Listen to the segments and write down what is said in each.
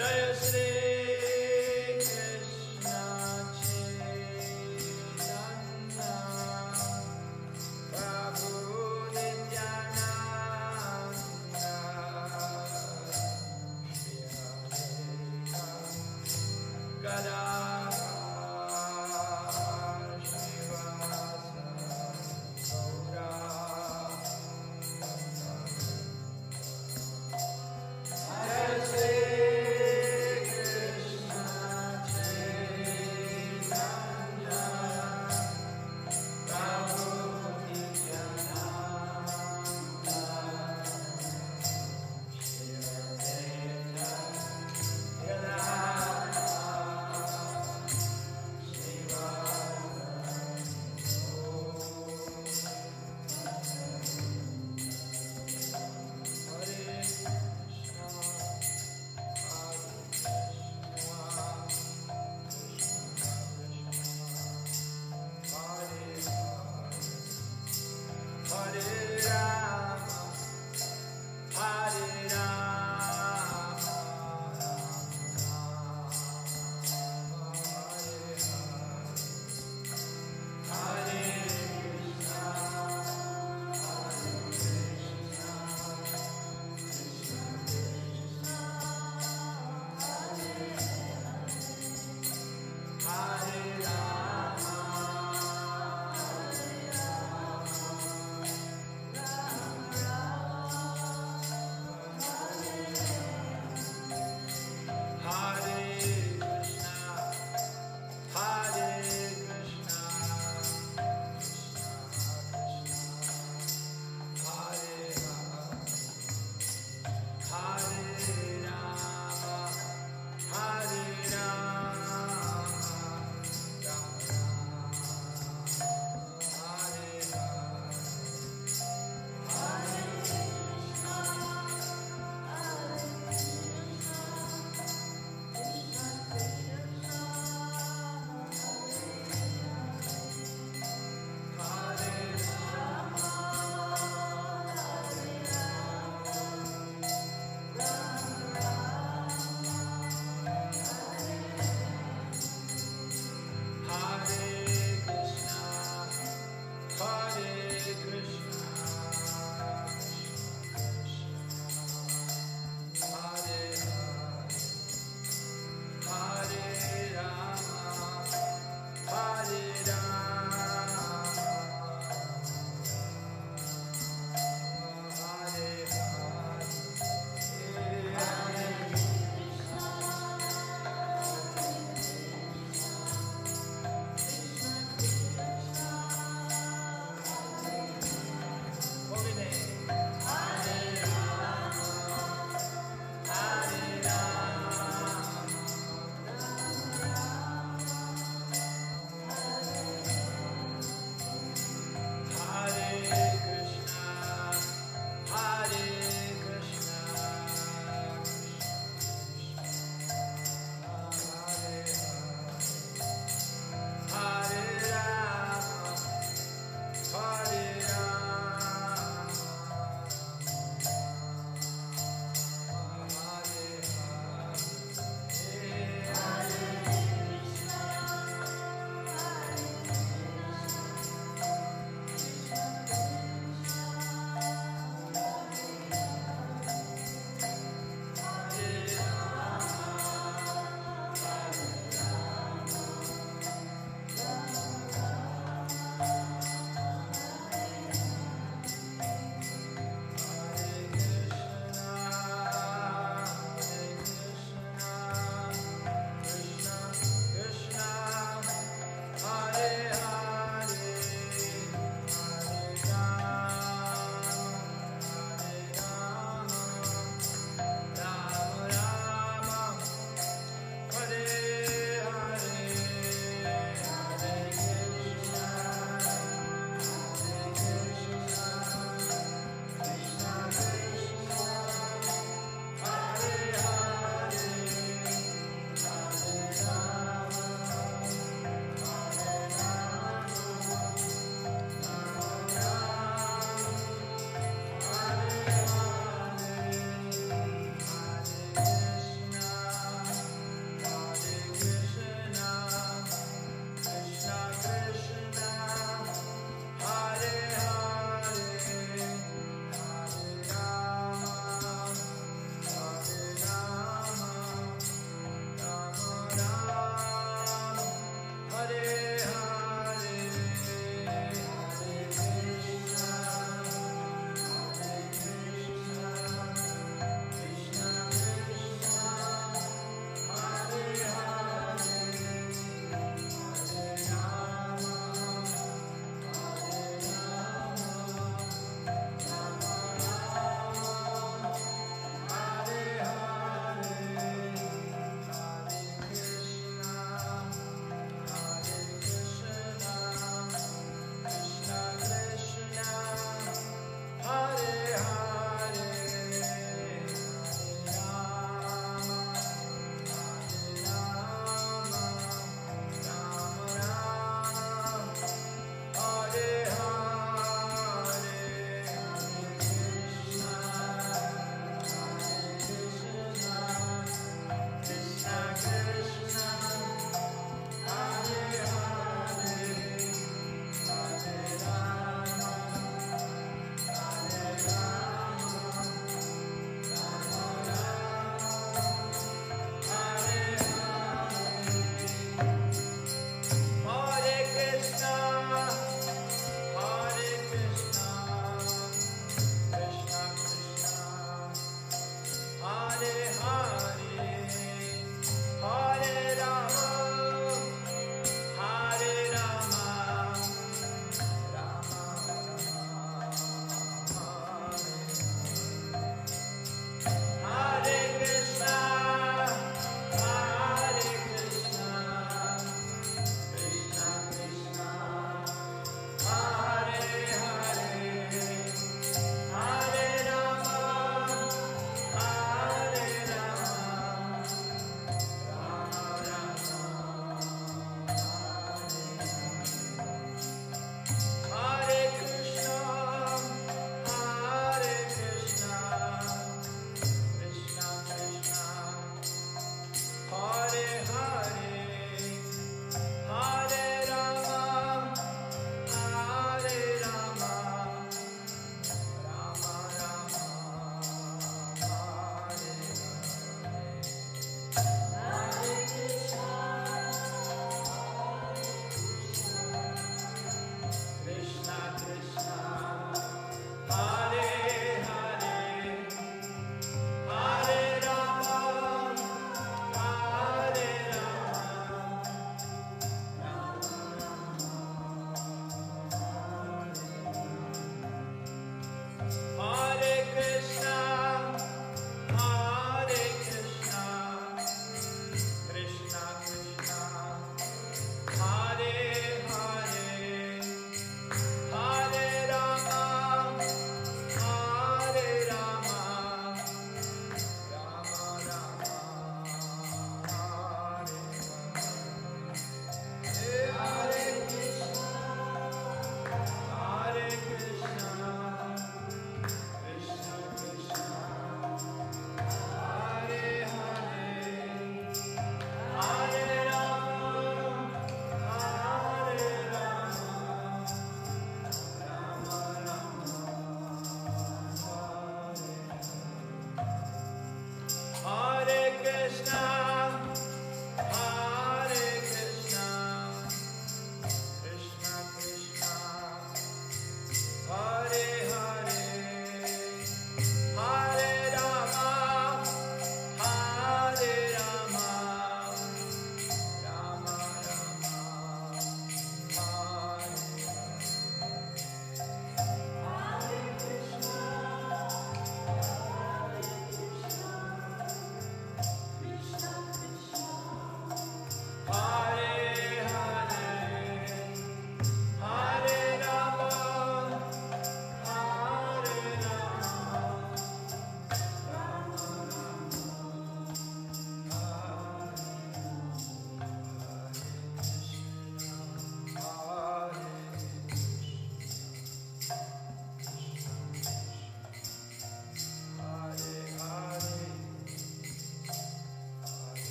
Jai Shri Krishna Chaitanya Prabhu Nityananda Shri Advaita Gadadhar Srivasa Gaura Jai Shri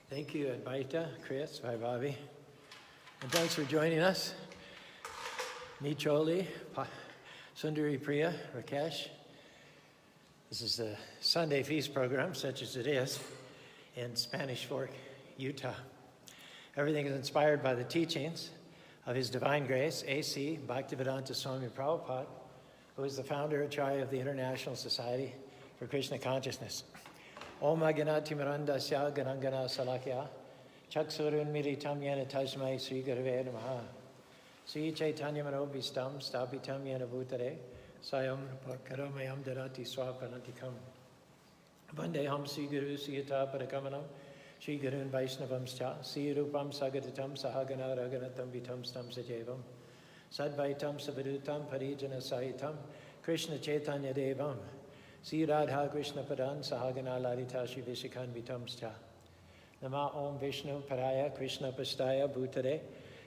Thank you, Advaita, Chris, Vaibhavi. And thanks for joining us. Nicholi, Sundari Priya, Rakesh. This is the Sunday Feast program, such as it is, in Spanish Fork, Utah. Everything is inspired by the teachings of His Divine Grace, A.C. Bhaktivedanta Swami Prabhupada, who is the founder and Acharya of the International Society for Krishna Consciousness. Om Aganati Mirandasya Ganangana Salakya Chaksurun Miritam Yena Tajmai Sri Gurave Namaha Sri Chaitanya Manobhistam Stapitam Yena Bhutare Sayam Karomayam Darati Swapanantikam Vandeham Sri Guru Siyata Parakamanam Sri Gurun Vaishnavamscha Sri Rupam Sagatatam Sahagana Raganatam Vitam Stam Sajevam Sadvaitam Savadutam Parijana Sahitam Krishna Chaitanya Devam Sri Radha Krishna Padan Sahagana Lalita Shri Vishikan Vitamscha Nama Om Vishnu Paraya Krishna Pastaya Bhutare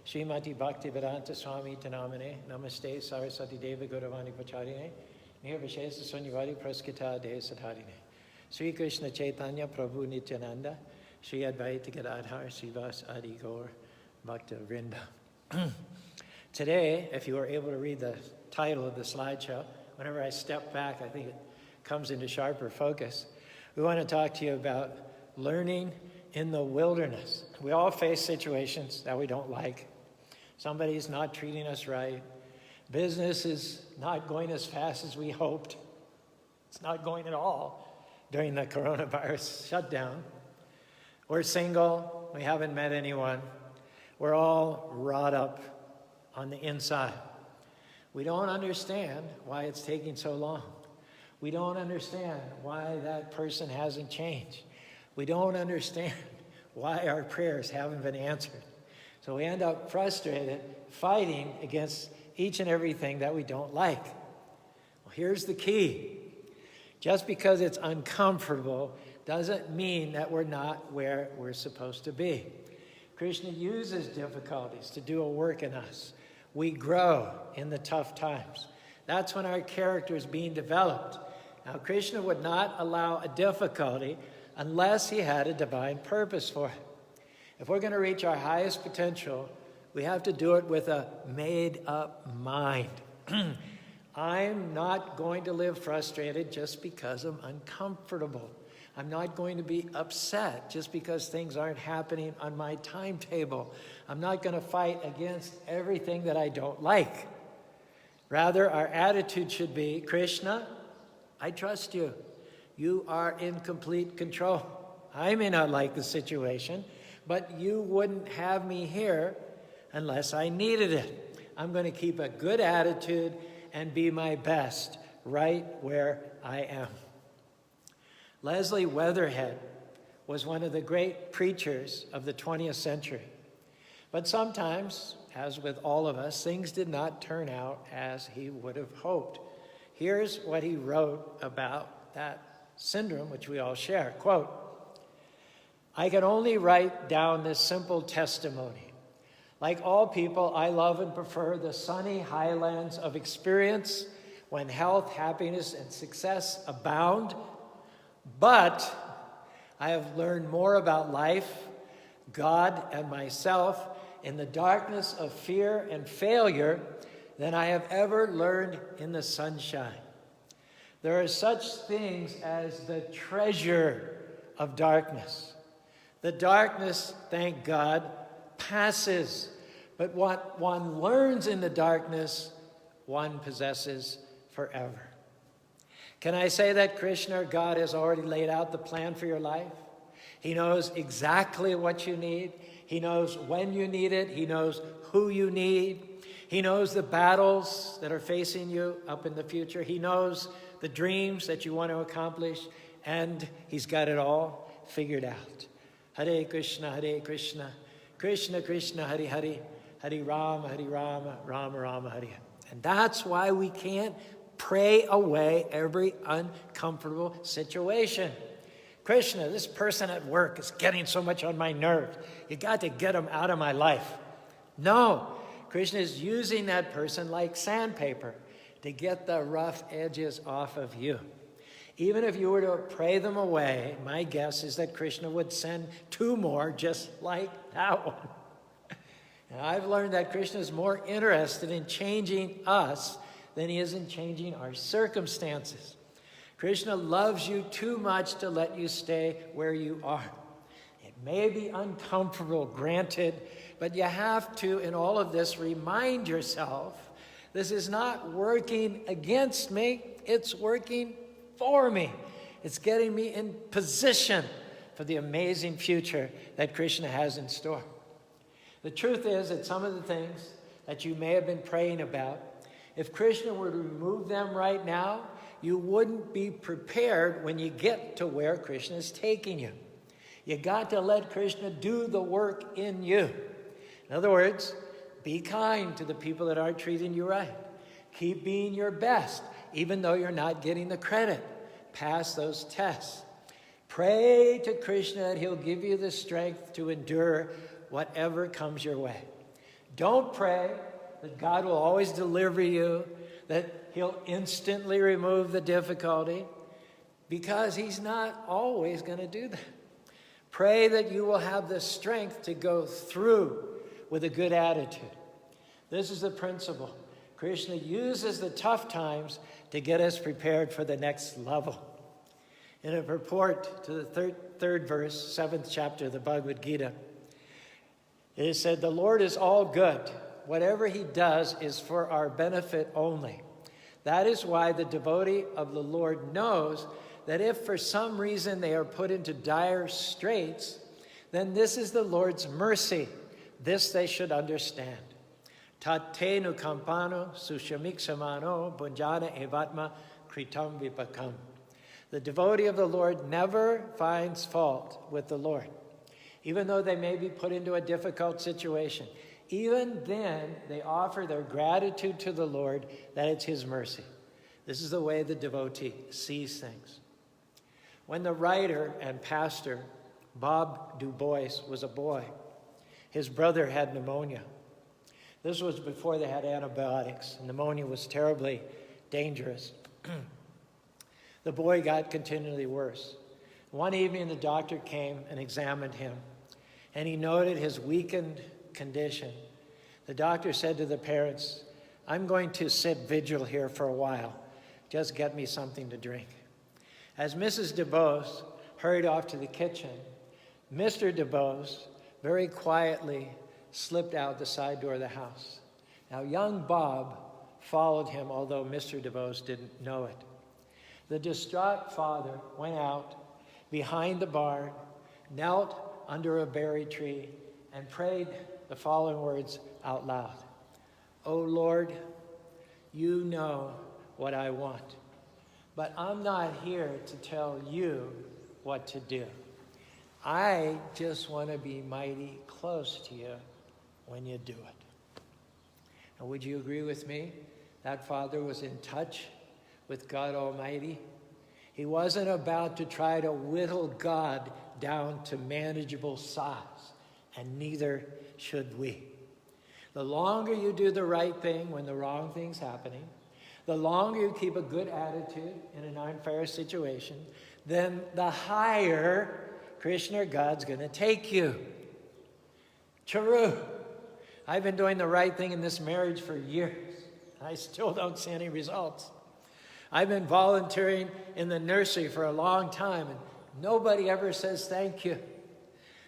Srimati Bhaktivedanta Swami Tanamane Namaste Saraswati Deva Gauravani Pacharine Nirvishesa Sunyavari Praskita De Sadharine Sri Krishna Chaitanya Prabhu Nityananda Sri Advaita Gadadhar Srivas Adi Gaur Bhakta Vrinda. Today, if you were able to read the title of the slideshow, whenever I step back, I think it comes into sharper focus. We want to talk to you about learning in the wilderness. We all face situations that we don't like. Somebody's not treating us right. Business is not going as fast as we hoped. It's not going at all during the coronavirus shutdown. We're single. We haven't met anyone. We're all wrought up on the inside. We don't understand why it's taking so long. We don't understand why that person hasn't changed. We don't understand why our prayers haven't been answered. So we end up frustrated, fighting against each and everything that we don't like. Well, here's the key. Just because it's uncomfortable doesn't mean that we're not where we're supposed to be. Krishna uses difficulties to do a work in us. We grow in the tough times. That's when our character is being developed. Now, Krishna would not allow a difficulty unless he had a divine purpose for it. If we're going to reach our highest potential, we have to do it with a made-up mind. I'm not going to live frustrated just because I'm uncomfortable. I'm not going to be upset just because things aren't happening on my timetable. I'm not going to fight against everything that I don't like. Rather, our attitude should be, Krishna, I trust you. You are in complete control. I may not like the situation, but you wouldn't have me here unless I needed it. I'm going to keep a good attitude and be my best right where I am. Leslie Weatherhead was one of the great preachers of the 20th century. But sometimes, as with all of us, things did not turn out as he would have hoped. Here's what he wrote about that syndrome, which we all share. Quote, I can only write down this simple testimony. Like all people, I love and prefer the sunny highlands of experience when health, happiness, and success abound. But I have learned more about life, God, and myself in the darkness of fear and failure than I have ever learned in the sunshine. There are such things as the treasure of darkness. The darkness, thank God, passes, but what one learns in the darkness, one possesses forever. Can I say that Krishna, God, has already laid out the plan for your life? He knows exactly what you need. He knows when you need it. He knows who you need. He knows the battles that are facing you up in the future. He knows the dreams that you want to accomplish, and he's got it all figured out. Hare Krishna, Krishna Krishna, Hare Hare, Hare Rama, Rama Rama, Hare. And that's why we can't pray away every uncomfortable situation. Krishna, this person at work is getting so much on my nerves. You got to get him out of my life. No, Krishna is using that person like sandpaper to get the rough edges off of you. Even if you were to pray them away, my guess is that Krishna would send 2 more just like that one. Now, I've learned that Krishna is more interested in changing us than he is in changing our circumstances. Krishna loves you too much to let you stay where you are. It may be uncomfortable, granted, but you have to, in all of this, remind yourself, this is not working against me, it's working for me. It's getting me in position for the amazing future that Krishna has in store. The truth is that some of the things that you may have been praying about, if Krishna were to remove them right now, you wouldn't be prepared when you get to where Krishna is taking you. You got to let Krishna do the work in you. In other words, be kind to the people that aren't treating you right. Keep being your best, even though you're not getting the credit. Pass those tests. Pray to Krishna that he'll give you the strength to endure whatever comes your way. Don't pray that God will always deliver you, that he'll instantly remove the difficulty, because he's not always going to do that. Pray that you will have the strength to go through with a good attitude. This is the principle. Krishna uses the tough times to get us prepared for the next level. In a purport to the third verse, 7th chapter of the Bhagavad Gita, it is said, "The Lord is all good. Whatever he does is for our benefit only. That is why the devotee of the Lord knows that if for some reason they are put into dire straits, then this is the Lord's mercy. This they should understand. Tate nukampano sushamiksamano bunjana evatma kritam vipakam." The devotee of the Lord never finds fault with the Lord, even though they may be put into a difficult situation. Even then, they offer their gratitude to the Lord that it's his mercy. This is the way the devotee sees things. When the writer and pastor Bob Du Bois was a boy, his brother had pneumonia. This was before they had antibiotics. Pneumonia was terribly dangerous. The boy got continually worse. One evening, the doctor came and examined him, and he noted his weakened condition. The doctor said to the parents, "I'm going to sit vigil here for a while. Just get me something to drink." As Mrs. DuBose hurried off to the kitchen, Mr. DuBose very quietly slipped out the side door of the house. Now, young Bob followed him, although Mr. DuBose didn't know it. The distraught father went out behind the barn, knelt under a berry tree, and prayed the following words out loud. "O Lord, you know what I want, but I'm not here to tell you what to do. I just want to be mighty close to you when you do it." And would you agree with me? That father was in touch with God Almighty. He wasn't about to try to whittle God down to manageable size, and neither should we. The longer you do the right thing when the wrong thing's happening, the longer you keep a good attitude in an unfair situation, then the higher Krishna or God's going to take you. Caru, I've been doing the right thing in this marriage for years. I still don't see any results. I've been volunteering in the nursery for a long time, and nobody ever says thank you.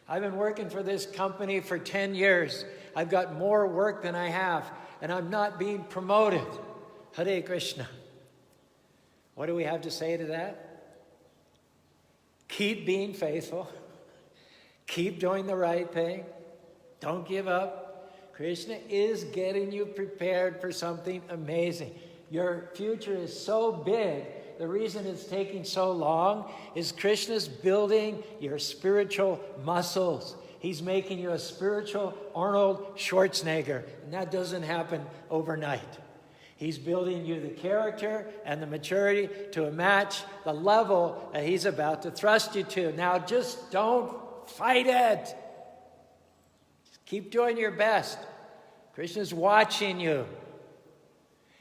I've been working for this company for 10 years. I've got more work than I have, and I'm not being promoted. Hare Krishna. What do we have to say to that? Keep being faithful. Keep doing the right thing. Don't give up. Krishna is getting you prepared for something amazing. Your future is so big. The reason it's taking so long is Krishna's building your spiritual muscles. He's making you a spiritual Arnold Schwarzenegger, and that doesn't happen overnight. He's building you the character and the maturity to match the level that he's about to thrust you to. Now just don't fight it. Just keep doing your best. Krishna's watching you.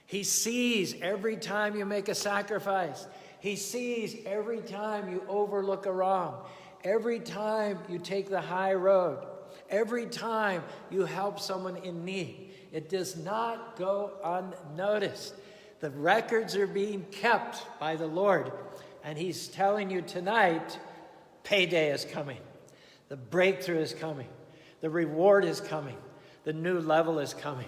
He sees every time you make a sacrifice. He sees every time you overlook a wrong, every time you take the high road, every time you help someone in need. It does not go unnoticed. The records are being kept by the Lord, and he's telling you tonight, payday is coming. The breakthrough is coming. The reward is coming. The new level is coming.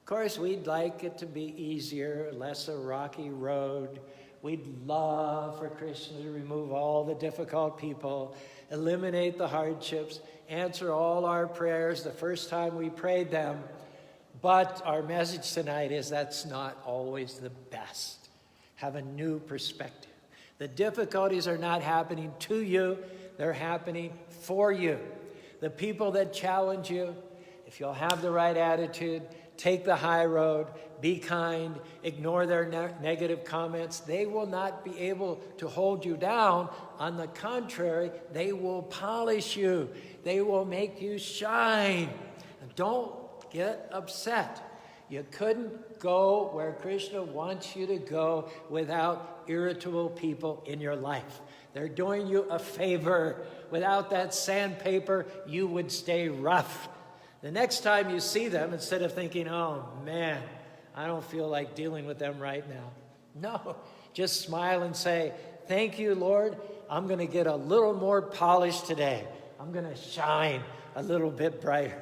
Of course, we'd like it to be easier, less a rocky road. We'd love for Christians to remove all the difficult people, eliminate the hardships, answer all our prayers the first time we prayed them. But our message tonight is that's not always the best. Have a new perspective. The difficulties are not happening to you, they're happening for you. The people that challenge you, if you'll have the right attitude, take the high road, be kind, ignore their negative comments, they will not be able to hold you down. On the contrary, they will polish you. They will make you shine. Don't get upset. You couldn't go where Krishna wants you to go without irritable people in your life. They're doing you a favor. Without that sandpaper, you would stay rough. The next time you see them, instead of thinking, oh man, I don't feel like dealing with them right now. No, just smile and say, thank you, Lord. I'm going to get a little more polished today. I'm going to shine a little bit brighter.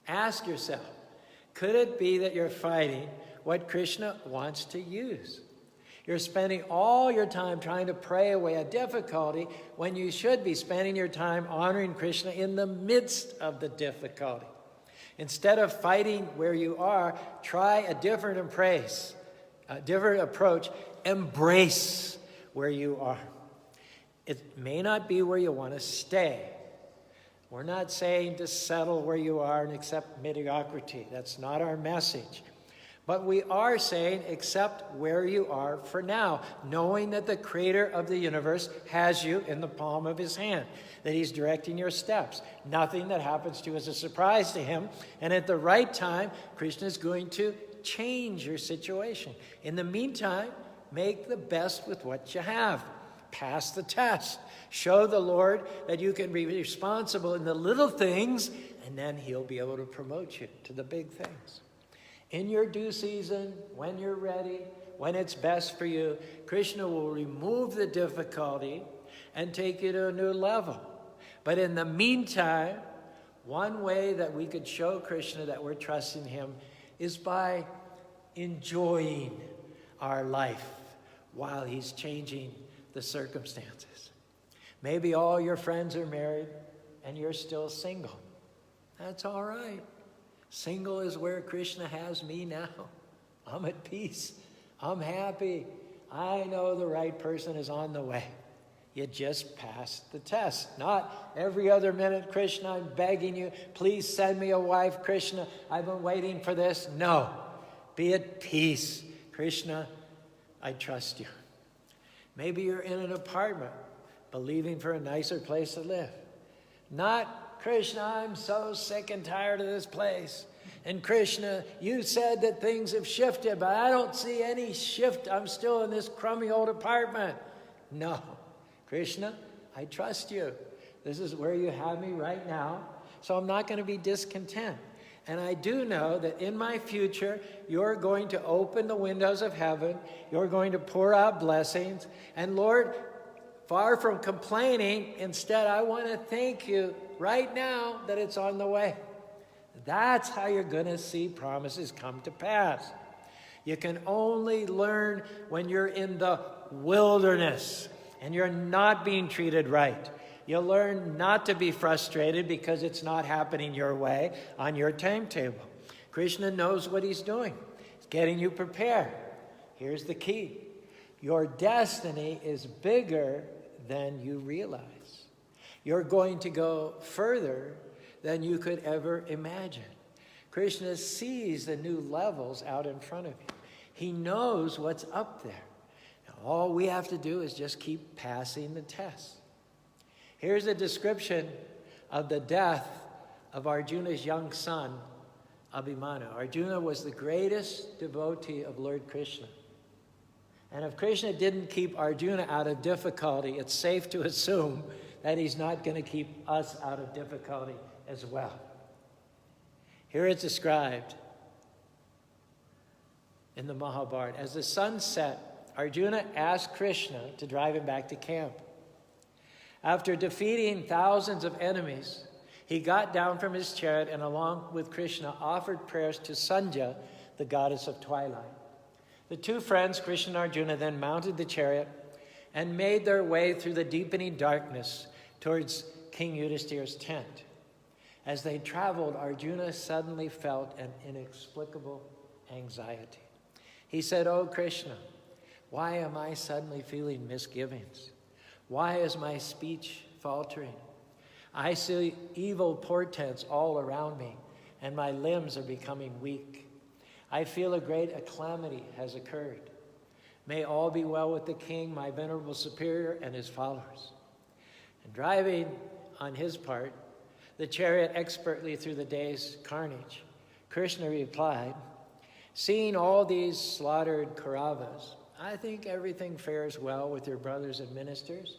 Ask yourself, could it be that you're fighting what Krishna wants to use? You're spending all your time trying to pray away a difficulty when you should be spending your time honoring Krishna in the midst of the difficulty. Instead of fighting where you are, try a different approach. Embrace where you are. It may not be where you want to stay. We're not saying to settle where you are and accept mediocrity. That's not our message. But we are saying accept where you are for now, knowing that the creator of the universe has you in the palm of his hand, that he's directing your steps. Nothing that happens to you is a surprise to him. And at the right time, Krishna is going to change your situation. In the meantime, make the best with what you have. Pass the test. Show the Lord that you can be responsible in the little things, and then he'll be able to promote you to the big things. In your due season, when you're ready, when it's best for you, Krishna will remove the difficulty and take you to a new level. But in the meantime, one way that we could show Krishna that we're trusting him is by enjoying our life while he's changing the circumstances. Maybe all your friends are married and you're still single. That's all right. Single is where Krishna has me now. I'm at peace. I'm happy. I know the right person is on the way. You just passed the test. Not every other minute, Krishna, I'm begging you, please send me a wife, Krishna. I've been waiting for this. No. Be at peace. Krishna, I trust you. Maybe you're in an apartment, believing for a nicer place to live. Not, Krishna, I'm so sick and tired of this place. And Krishna, you said that things have shifted, but I don't see any shift. I'm still in this crummy old apartment. No. Krishna, I trust you. This is where you have me right now. So I'm not going to be discontent. And I do know that in my future, you're going to open the windows of heaven. You're going to pour out blessings. And Lord, far from complaining, instead, I want to thank you right now that it's on the way. That's how you're going to see promises come to pass. You can only learn when you're in the wilderness and you're not being treated right. You'll learn not to be frustrated because it's not happening your way on your timetable. Krishna knows what he's doing. He's getting you prepared. Here's the key. Your destiny is bigger than you realize. You're going to go further than you could ever imagine. Krishna sees the new levels out in front of you. He knows what's up there. Now, all we have to do is just keep passing the test. Here's a description of the death of Arjuna's young son, Abhimanyu. Arjuna was the greatest devotee of Lord Krishna. And if Krishna didn't keep Arjuna out of difficulty, it's safe to assume that he's not going to keep us out of difficulty as well. Here it's described in the Mahabharata. As the sun set, Arjuna asked Krishna to drive him back to camp. After defeating thousands of enemies, he got down from his chariot and along with Krishna offered prayers to Sandhya, the goddess of twilight. The two friends, Krishna and Arjuna, then mounted the chariot and made their way through the deepening darkness towards King Yudhishthira's tent. As they traveled, Arjuna suddenly felt an inexplicable anxiety. He said, "Oh Krishna, why am I suddenly feeling misgivings? Why is my speech faltering? I see evil portents all around me, and my limbs are becoming weak. I feel a great calamity has occurred. May all be well with the king, my venerable superior, and his followers." And driving on his part, the chariot expertly through the day's carnage, Krishna replied, "Seeing all these slaughtered Kauravas, I think everything fares well with your brothers and ministers.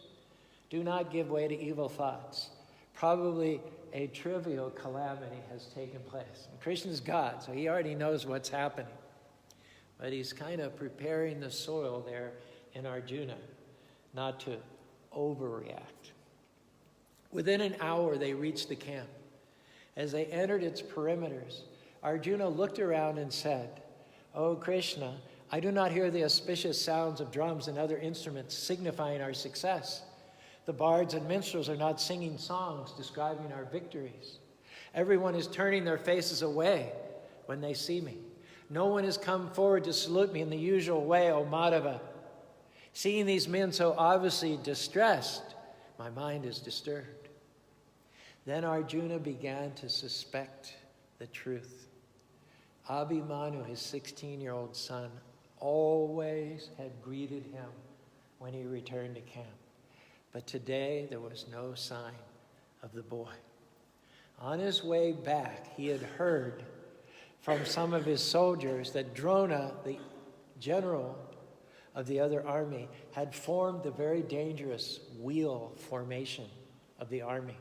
Do not give way to evil thoughts. Probably a trivial calamity has taken place." And Krishna's God, so he already knows what's happening. But he's kind of preparing the soil there in Arjuna not to overreact. Within an hour, they reached the camp. As they entered its perimeters, Arjuna looked around and said, "O Krishna, I do not hear the auspicious sounds of drums and other instruments signifying our success. The bards and minstrels are not singing songs describing our victories. Everyone is turning their faces away when they see me. No one has come forward to salute me in the usual way, O Madhava. Seeing these men so obviously distressed, my mind is disturbed." Then Arjuna began to suspect the truth. Abhimanyu, his 16-year-old son, always had greeted him when he returned to camp. But today there was no sign of the boy. On his way back, he had heard from some of his soldiers that Drona, the general of the other army, had formed the very dangerous wheel formation of the army.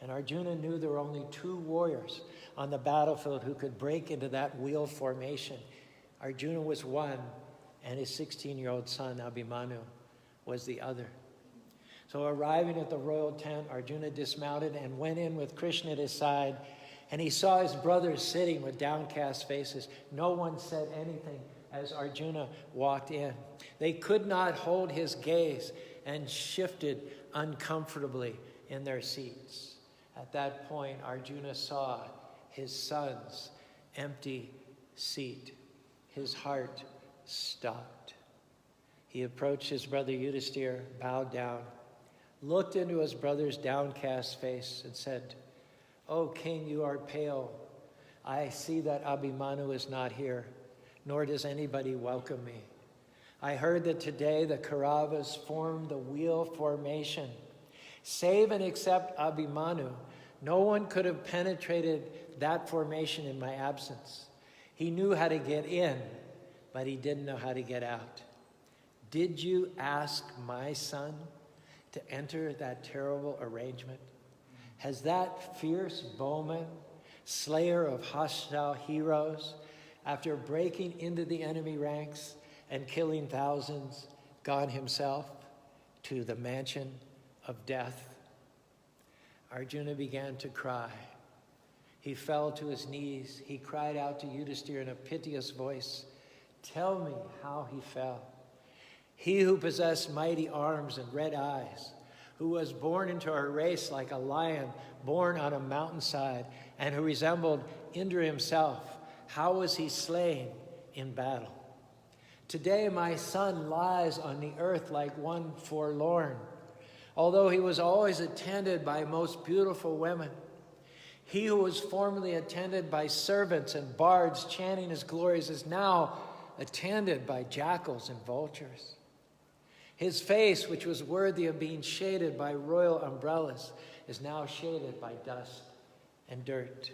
And Arjuna knew there were only 2 warriors on the battlefield who could break into that wheel formation. Arjuna was one, and his 16-year-old son, Abhimanyu, was the other. So arriving at the royal tent, Arjuna dismounted and went in with Krishna at his side, and he saw his brothers sitting with downcast faces. No one said anything as Arjuna walked in. They could not hold his gaze and shifted uncomfortably in their seats. At that point, Arjuna saw his son's empty seat. His heart stopped. He approached his brother Yudhishthira, bowed down, looked into his brother's downcast face and said, "O king, you are pale. I see that Abhimanyu is not here, nor does anybody welcome me. I heard that today the Kauravas formed the wheel formation. Save and except Abhimanyu, no one could have penetrated that formation in my absence. He knew how to get in, but he didn't know how to get out. Did you ask my son to enter that terrible arrangement? Has that fierce bowman, slayer of hostile heroes, after breaking into the enemy ranks and killing thousands, gone himself to the mansion of death?" Arjuna began to cry. He fell to his knees. He cried out to Yudhishthira in a piteous voice, "Tell me how he fell. He who possessed mighty arms and red eyes, who was born into our race like a lion born on a mountainside, and who resembled Indra himself, how was he slain in battle? Today my son lies on the earth like one forlorn, although he was always attended by most beautiful women. He who was formerly attended by servants and bards chanting his glories is now attended by jackals and vultures. His face, which was worthy of being shaded by royal umbrellas, is now shaded by dust and dirt.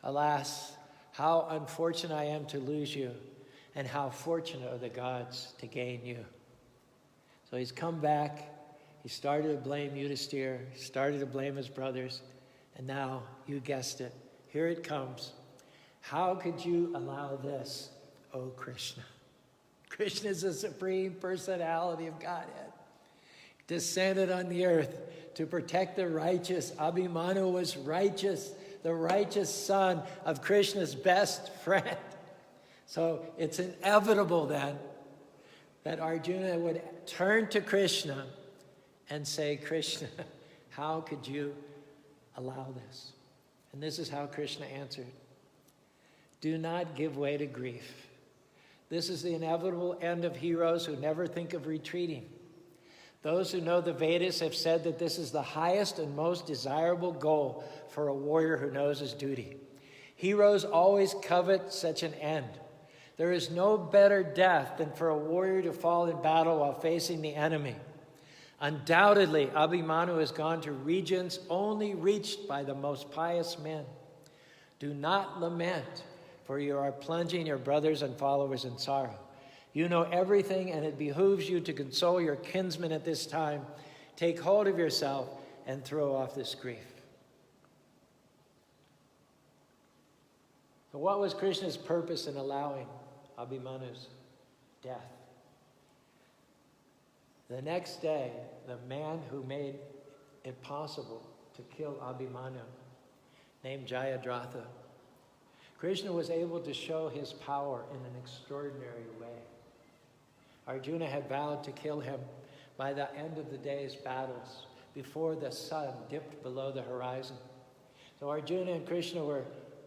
Alas, how unfortunate I am to lose you, and how fortunate are the gods to gain you. So he's come back. He started to blame Yudhisthira, started to blame his brothers, and now, you guessed it, here it comes. How could you allow this, O Krishna? Krishna is the supreme personality of Godhead, descended on the earth to protect the righteous. Abhimanyu was righteous, the righteous son of Krishna's best friend. So it's inevitable then that Arjuna would turn to Krishna and say, Krishna, how could you allow this? And this is how Krishna answered. Do not give way to grief. This is the inevitable end of heroes who never think of retreating. Those who know the Vedas have said that this is the highest and most desirable goal for a warrior who knows his duty. Heroes always covet such an end. There is no better death than for a warrior to fall in battle while facing the enemy. Undoubtedly, Abhimanyu has gone to regions only reached by the most pious men. Do not lament, for you are plunging your brothers and followers in sorrow. You know everything, and it behooves you to console your kinsmen at this time. Take hold of yourself and throw off this grief. So what was Krishna's purpose in allowing Abhimanyu's death? The next day, the man who made it possible to kill Abhimanyu, named Jayadratha, Krishna was able to show his power in an extraordinary way. Arjuna had vowed to kill him by the end of the day's battles, before the sun dipped below the horizon. So Arjuna and Krishna were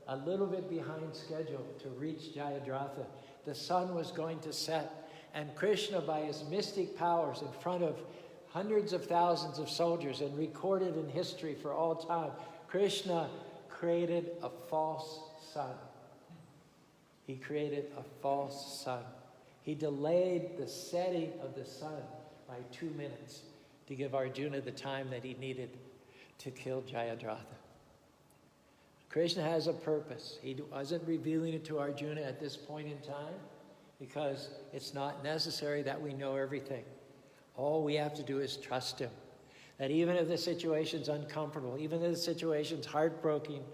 a little bit behind schedule to reach Jayadratha. The sun was going to set, and Krishna, by his mystic powers in front of hundreds of thousands of soldiers and recorded in history for all time, Krishna created a false sun. He created a false sun. He delayed the setting of the sun by 2 minutes to give Arjuna the time that he needed to kill Jayadratha. Krishna has a purpose. He wasn't revealing it to Arjuna at this point in time because it's not necessary that we know everything. All we have to do is trust him. That even if the situation's uncomfortable, even if the situation's heartbreaking,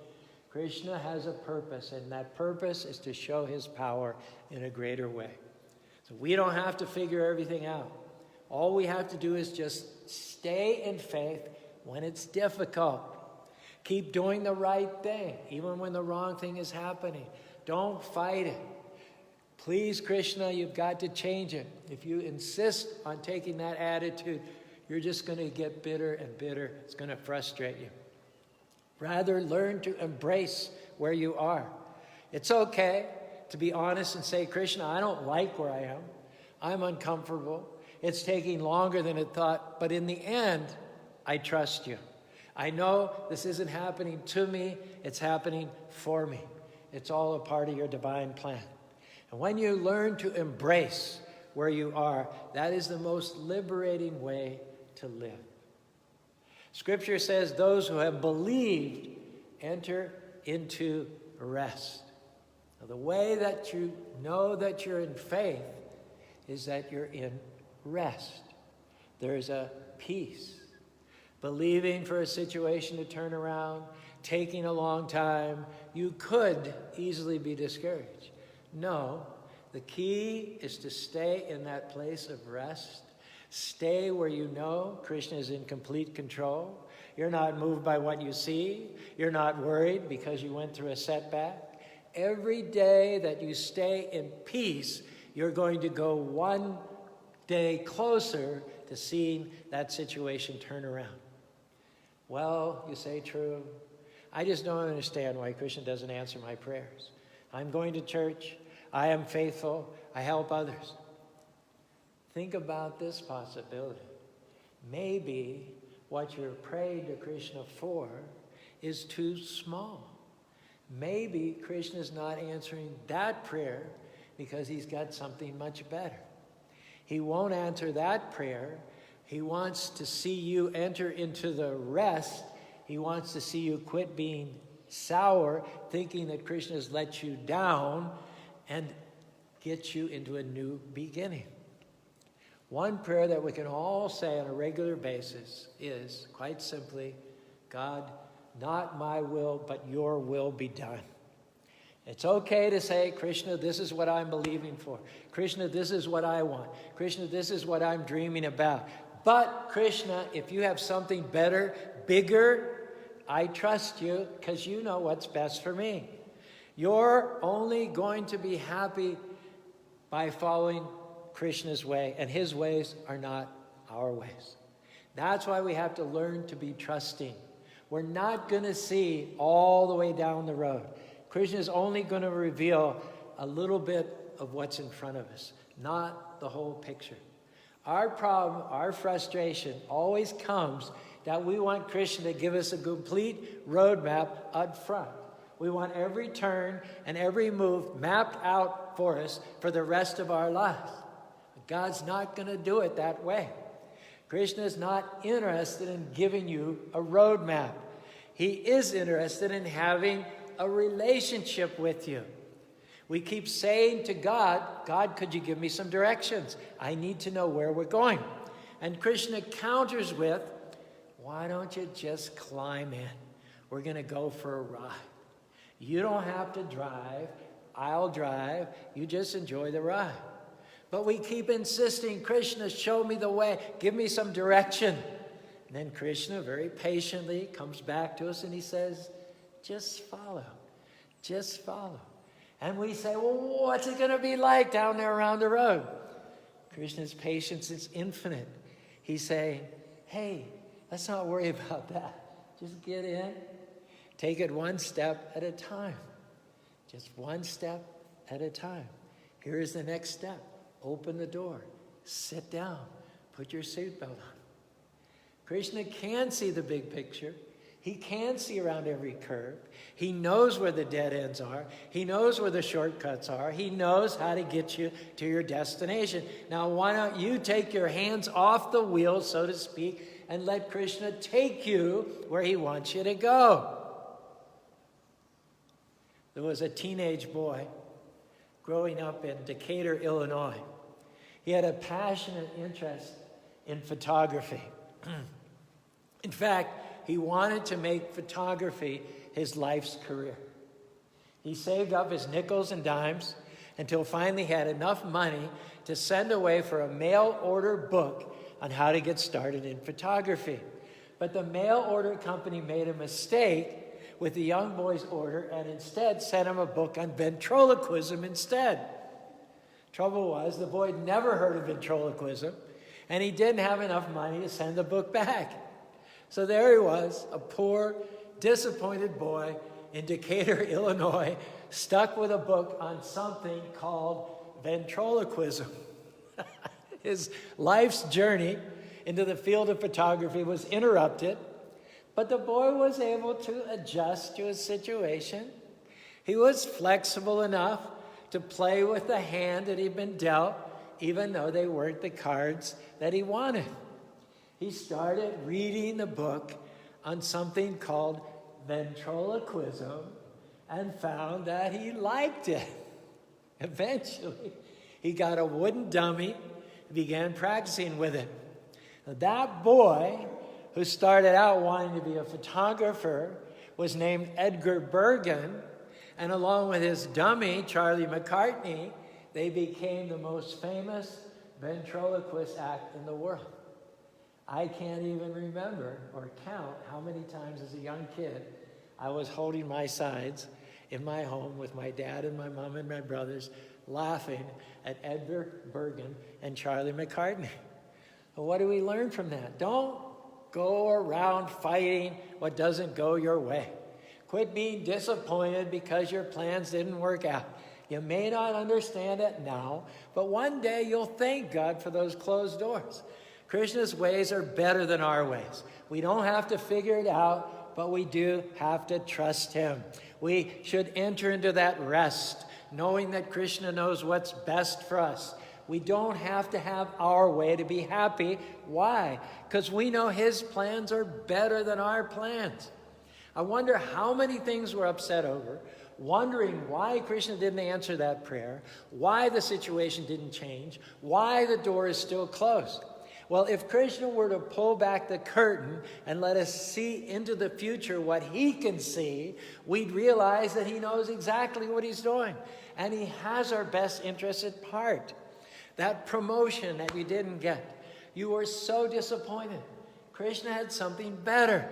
Krishna has a purpose, and that purpose is to show his power in a greater way. So we don't have to figure everything out. All we have to do is just stay in faith when it's difficult. Keep doing the right thing, even when the wrong thing is happening. Don't fight it. Please, Krishna, you've got to change it. If you insist on taking that attitude, you're just going to get bitter and bitter. It's going to frustrate you. Rather, learn to embrace where you are. It's okay to be honest and say, Krishna, I don't like where I am. I'm uncomfortable. It's taking longer than it thought, but in the end, I trust you. I know this isn't happening to me, it's happening for me. It's all a part of your divine plan. And when you learn to embrace where you are, that is the most liberating way to live. Scripture says those who have believed enter into rest. Now, the way that you know that you're in faith is that you're in rest. There's a peace. Believing for a situation to turn around, taking a long time, you could easily be discouraged. No, the key is to stay in that place of rest. Stay where you know Krishna is in complete control. You're not moved by what you see. You're not worried because you went through a setback. Every day that you stay in peace, you're going to go one day closer to seeing that situation turn around. Well, you say, true. I just don't understand why Krishna doesn't answer my prayers. I'm going to church. I am faithful. I help others. Think about this possibility. Maybe what you're praying to Krishna for is too small. Maybe Krishna's not answering that prayer because he's got something much better. He won't answer that prayer. He wants to see you enter into the rest. He wants to see you quit being sour, thinking that Krishna's let you down, and get you into a new beginning. One prayer that we can all say on a regular basis is, quite simply, God, not my will, but your will be done. It's okay to say, Krishna, this is what I'm believing for. Krishna, this is what I want. Krishna, this is what I'm dreaming about. But, Krishna, if you have something better, bigger, I trust you because you know what's best for me. You're only going to be happy by following Krishna's way, and his ways are not our ways. That's why we have to learn to be trusting. We're not going to see all the way down the road. Krishna is only going to reveal a little bit of what's in front of us, not the whole picture. Our problem, our frustration always comes that we want Krishna to give us a complete roadmap up front. We want every turn and every move mapped out for us for the rest of our lives. But God's not going to do it that way. Krishna is not interested in giving you a roadmap. He is interested in having a relationship with you. We keep saying to God, God, could you give me some directions? I need to know where we're going. And Krishna counters with, why don't you just climb in? We're going to go for a ride. You don't have to drive. I'll drive. You just enjoy the ride. But we keep insisting, Krishna, show me the way. Give me some direction. And then Krishna very patiently comes back to us and he says, just follow. Just follow. And we say, well, what's it going to be like down there around the road? Krishna's patience is infinite. He's saying, hey, let's not worry about that. Just get in. Take it one step at a time. Just one step at a time. Here is the next step. Open the door. Sit down. Put your seatbelt on. Krishna can see the big picture. He can see around every curve. He knows where the dead ends are. He knows where the shortcuts are. He knows how to get you to your destination. Now, why don't you take your hands off the wheel, so to speak, and let Krishna take you where he wants you to go? There was a teenage boy growing up in Decatur, Illinois. He had a passionate interest in photography. In fact, he wanted to make photography his life's career. He saved up his nickels and dimes until finally he had enough money to send away for a mail order book on how to get started in photography. But the mail order company made a mistake with the young boy's order and instead sent him a book on ventriloquism instead. Trouble was, the boy had never heard of ventriloquism, and he didn't have enough money to send the book back. So there he was, a poor, disappointed boy in Decatur, Illinois, stuck with a book on something called ventriloquism. His life's journey into the field of photography was interrupted, but the boy was able to adjust to his situation. He was flexible enough to play with the hand that he'd been dealt, even though they weren't the cards that he wanted. He started reading the book on something called ventriloquism and found that he liked it. Eventually, he got a wooden dummy and began practicing with it. Now, that boy, who started out wanting to be a photographer, was named Edgar Bergen, and along with his dummy, Charlie McCartney, they became the most famous ventriloquist act in the world. I can't even remember or count how many times as a young kid I was holding my sides in my home with my dad and my mom and my brothers laughing at Edgar Bergen and Charlie McCartney. Well, what do we learn from that? Don't go around fighting what doesn't go your way. Quit being disappointed because your plans didn't work out. You may not understand it now, but one day you'll thank God for those closed doors. Krishna's ways are better than our ways. We don't have to figure it out, but we do have to trust him. We should enter into that rest, knowing that Krishna knows what's best for us. We don't have to have our way to be happy. Why? Because we know his plans are better than our plans. I wonder how many things we're upset over, wondering why Krishna didn't answer that prayer, why the situation didn't change, why the door is still closed. Well, if Krishna were to pull back the curtain and let us see into the future what he can see, we'd realize that he knows exactly what he's doing. And he has our best interests at heart. That promotion that you didn't get, you were so disappointed. Krishna had something better.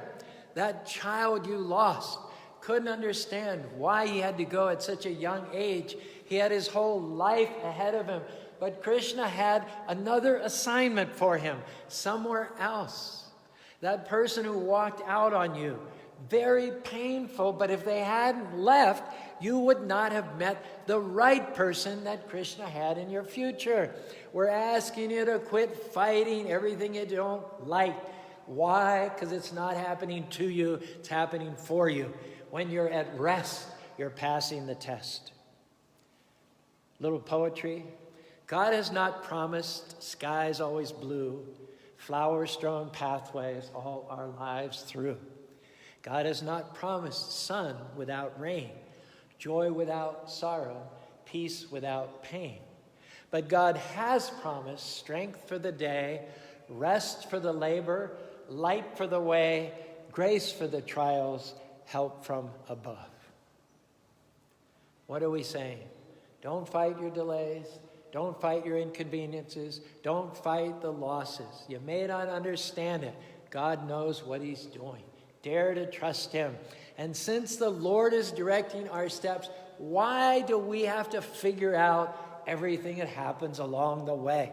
That child you lost, couldn't understand why he had to go at such a young age. He had his whole life ahead of him. But Krishna had another assignment for him somewhere else. That person who walked out on you, very painful, but if they hadn't left, you would not have met the right person that Krishna had in your future. We're asking you to quit fighting everything you don't like. Why? Because it's not happening to you, it's happening for you. When you're at rest, you're passing the test. Little poetry. God has not promised skies always blue, flower-strewn pathways all our lives through. God has not promised sun without rain, joy without sorrow, peace without pain. But God has promised strength for the day, rest for the labor, light for the way, grace for the trials, help from above. What are we saying? Don't fight your delays. Don't fight your inconveniences. Don't fight the losses. You may not understand it. God knows what he's doing. Dare to trust him. And since the Lord is directing our steps, why do we have to figure out everything that happens along the way?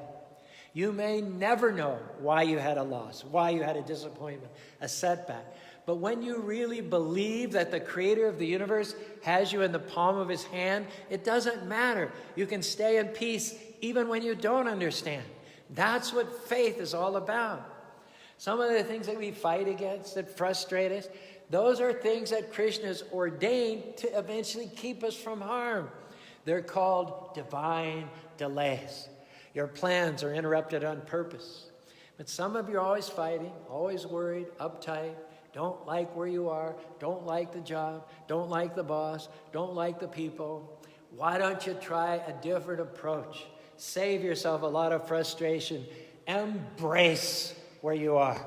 You may never know why you had a loss, why you had a disappointment, a setback. But when you really believe that the creator of the universe has you in the palm of his hand, it doesn't matter. You can stay in peace even when you don't understand. That's what faith is all about. Some of the things that we fight against that frustrate us, those are things that Krishna has ordained to eventually keep us from harm. They're called divine delays. Your plans are interrupted on purpose. But some of you are always fighting, always worried, uptight, don't like where you are, don't like the job, don't like the boss, don't like the people. Why don't you try a different approach? Save yourself a lot of frustration. Embrace where you are.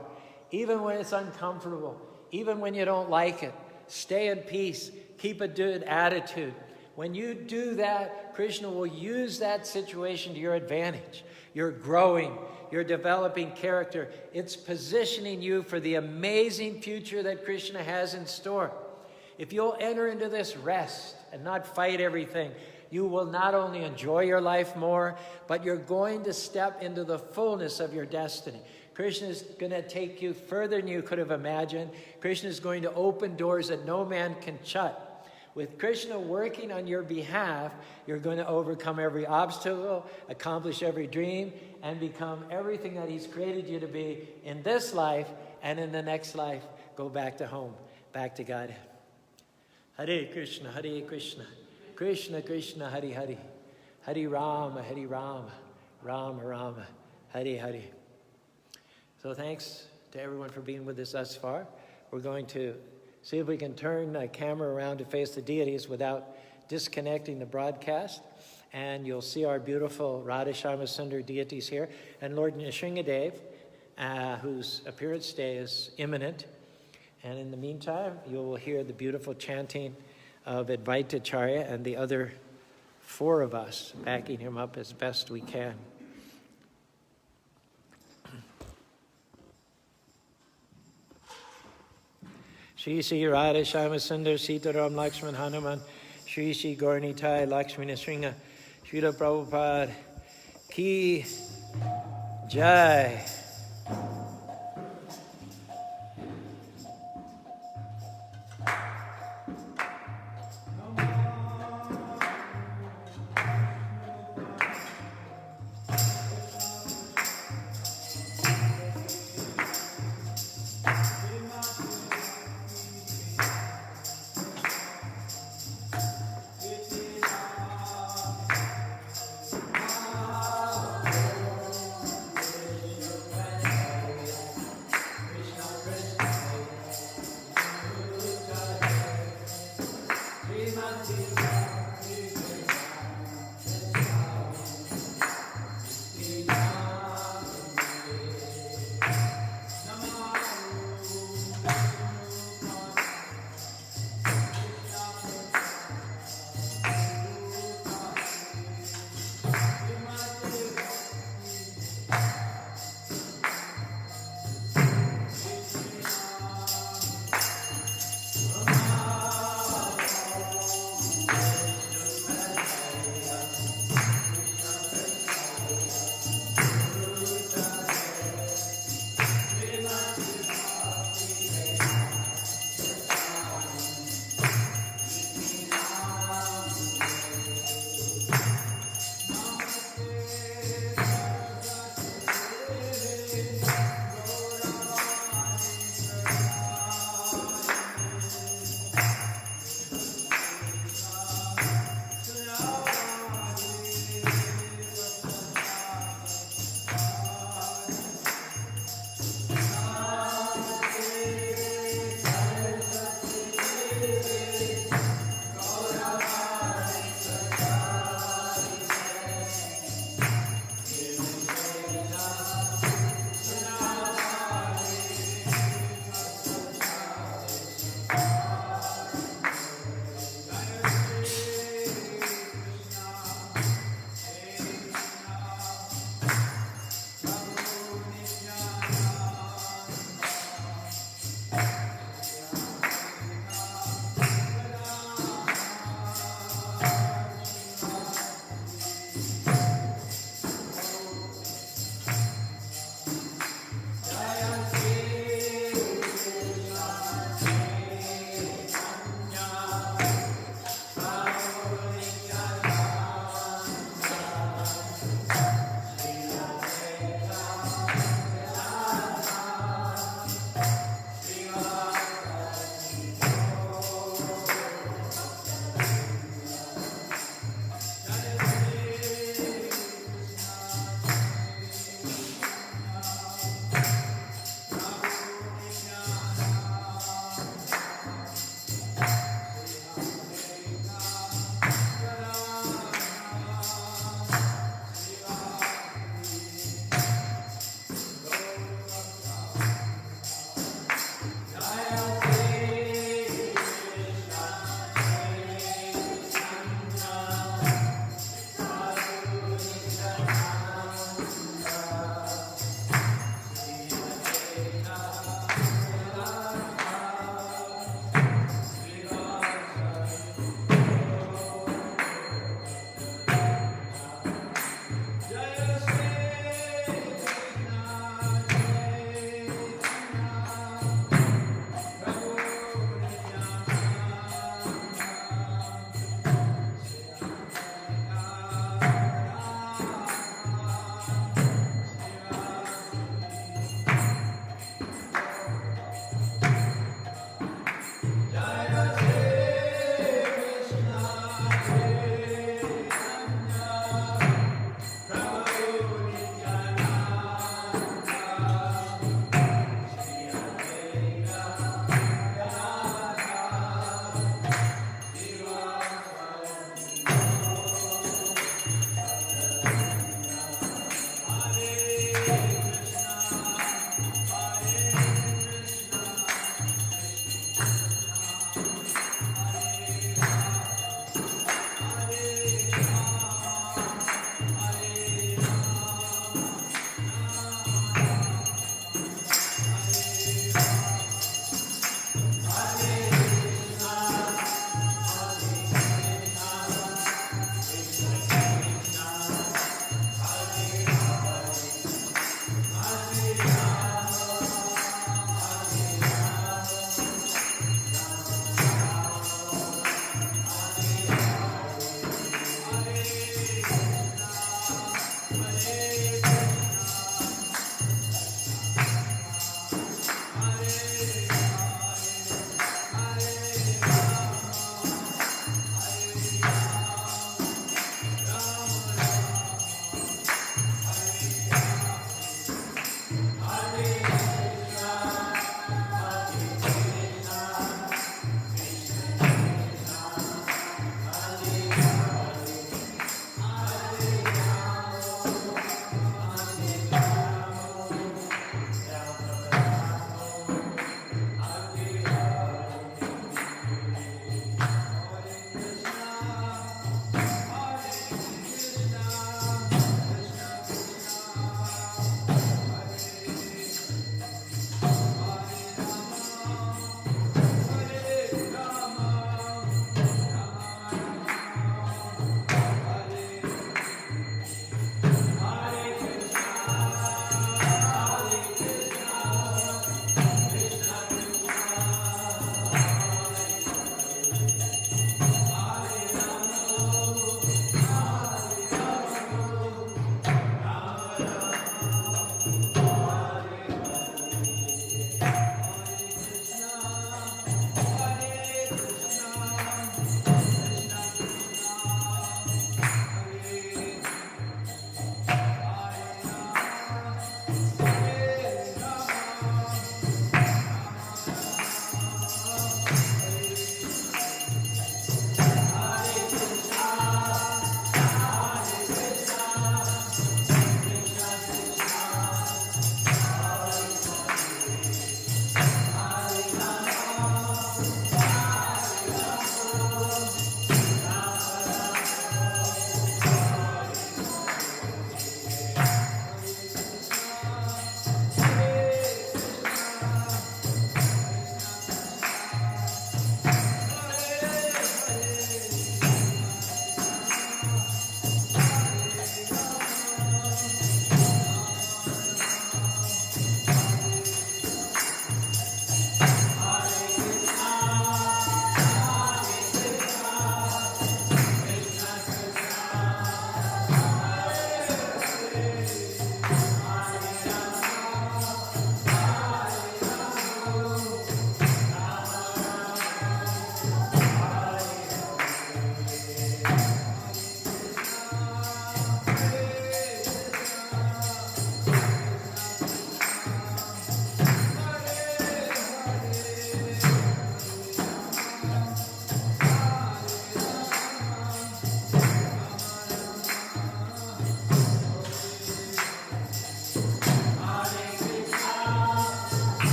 Even when it's uncomfortable, even when you don't like it, stay in peace, keep a good attitude. When you do that, Krishna will use that situation to your advantage. You're growing, you're developing character. It's positioning you for the amazing future that Krishna has in store. If you'll enter into this rest and not fight everything, you will not only enjoy your life more, but you're going to step into the fullness of your destiny. Krishna is going to take you further than you could have imagined. Krishna is going to open doors that no man can shut. With Krishna working on your behalf, you're going to overcome every obstacle, accomplish every dream, and become everything that he's created you to be in this life and in the next life. Go back to home, back to God. Hare Krishna, Krishna Krishna, Hare Hare, Hare Rama, Rama Rama, Hare Hare. So thanks to everyone for being with us thus far. We're going to see if we can turn the camera around to face the deities without disconnecting the broadcast. And you'll see our beautiful Radha Shyama Sundar deities here. And Lord Nrsingadev, whose appearance day is imminent. And in the meantime, you will hear the beautiful chanting of Advaitacharya and the other four of us backing him up as best we can. Shri Shri Radha Shyama Sundar Sitaram Lakshman Hanuman Shri Shri Gauranitai Lakshmi Nrsinga Srila Prabhupada Ki Jai.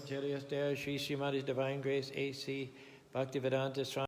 Evangelios Deus, Sri Srimati's Divine Grace, A.C. Bhaktivedanta Swami.